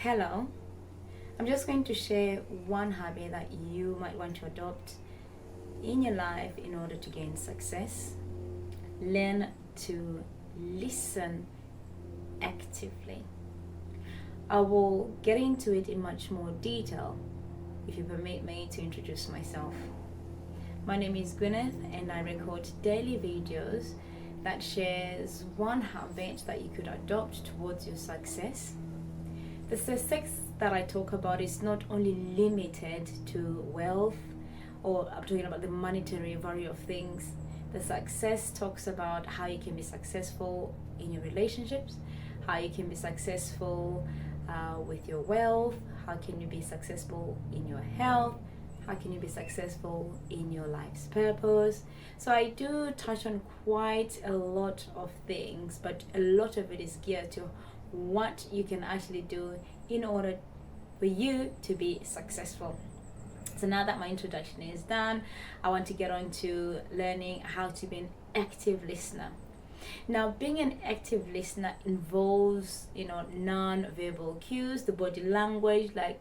Hello, I'm just going to share one habit that you might want to adopt in your life in order to gain success. Learn to listen actively. I will get into it in much more detail if you permit me to introduce myself. My name is Gwyneth and I record daily videos that shares one habit that you could adopt towards your success. The success that I talk about is not only limited to wealth, or I'm talking about the monetary value of things. The success talks about how you can be successful in your relationships, how you can be successful with your wealth, how can you be successful in your health, how can you be successful in your life's purpose. So I do touch on quite a lot of things, but a lot of it is geared to what you can actually do in order for you to be successful. So now that my introduction is done, I want to get on to learning how to be an active listener. Now, being an active listener involves, non-verbal cues, the body language, like,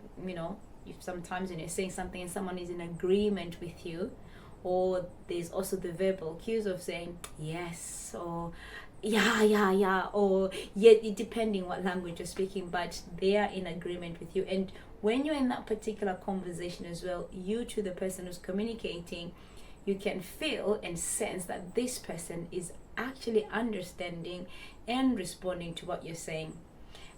if sometimes when you're saying something and someone is in agreement with you, or there's also the verbal cues of saying yes, or yeah, or yeah, depending what language you're speaking, but they are in agreement with you. And when you're in that particular conversation as well, you to the person who's communicating, you can feel and sense that this person is actually understanding and responding to what you're saying.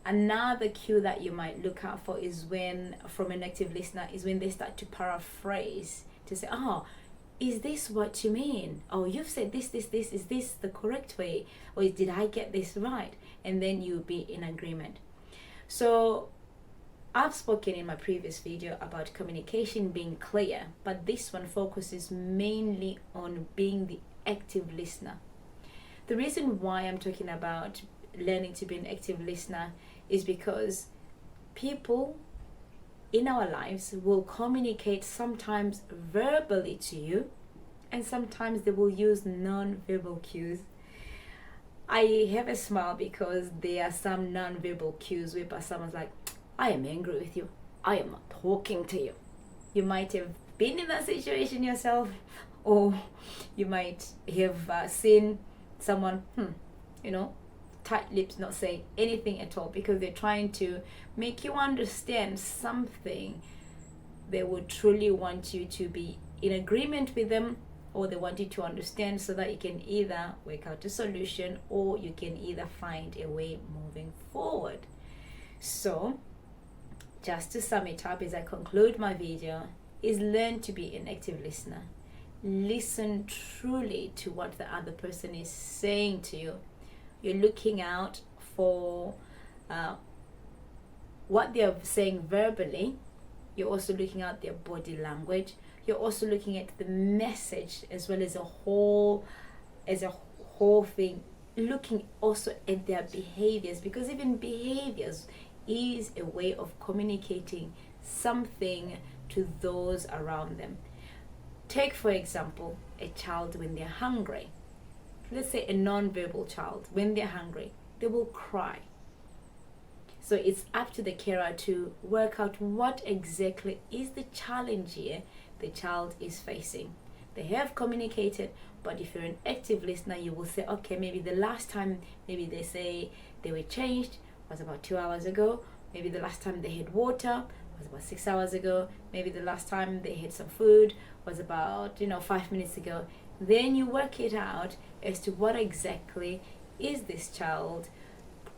Another cue that you might look out for is when, from an active listener, is when they start to paraphrase, to say, is this what you mean? Oh, you've said this, is this the correct way? Or did I get this right? And then you'll be in agreement. So I've spoken in my previous video about communication being clear, but this one focuses mainly on being the active listener. The reason why I'm talking about learning to be an active listener is because people in our lives will communicate sometimes verbally to you, and sometimes they will use non-verbal cues. I have a smile because there are some non-verbal cues where someone's like, I am angry with you, I am not talking to you. You might have been in that situation yourself, or you might have seen someone, tight lips, not saying anything at all, because they're trying to make you understand something. They would truly want you to be in agreement with them, or they want you to understand so that you can either work out a solution or you can either find a way moving forward. So just to sum it up as I conclude my video, is learn to be an active listener. Listen truly to what the other person is saying to you. You're looking out for what they're saying verbally. You're also looking at their body language. You're also looking at the message as well as a whole thing. Looking also at their behaviors, because even behaviors is a way of communicating something to those around them. Take, for example, a child when they're hungry. Let's say a non-verbal child, when they're hungry, they will cry. So it's up to the carer to work out what exactly is the challenge here the child is facing. They have communicated, but if you're an active listener, you will say, okay, maybe the last time, maybe they say they were changed was about 2 hours ago. Maybe the last time they had water was about 6 hours ago. Maybe the last time they had some food was about 5 minutes ago. Then you work it out as to what exactly is this child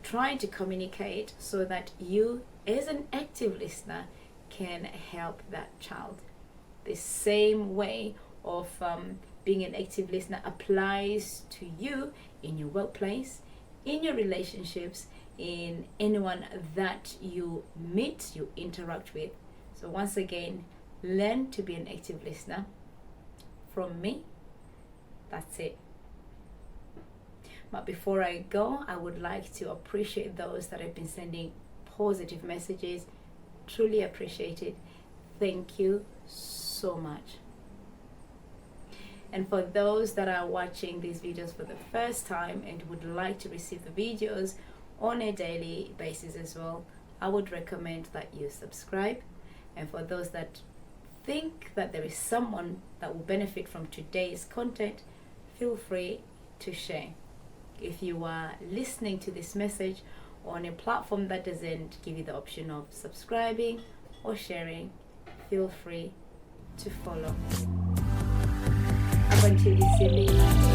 trying to communicate, so that you as an active listener can help that child. The same way of being an active listener applies to you in your workplace, in your relationships, in anyone that you meet, you interact with. So once again, learn to be an active listener. From me, that's it. But before I go, I would like to appreciate those that have been sending positive messages. Truly appreciate it. Thank you so much. And for those that are watching these videos for the first time and would like to receive the videos on a daily basis as well, I would recommend that you subscribe. And for those that think that there is someone that will benefit from today's content, feel free to share. If you are listening to this message on a platform that doesn't give you the option of subscribing or sharing, feel free to follow. Up until you see me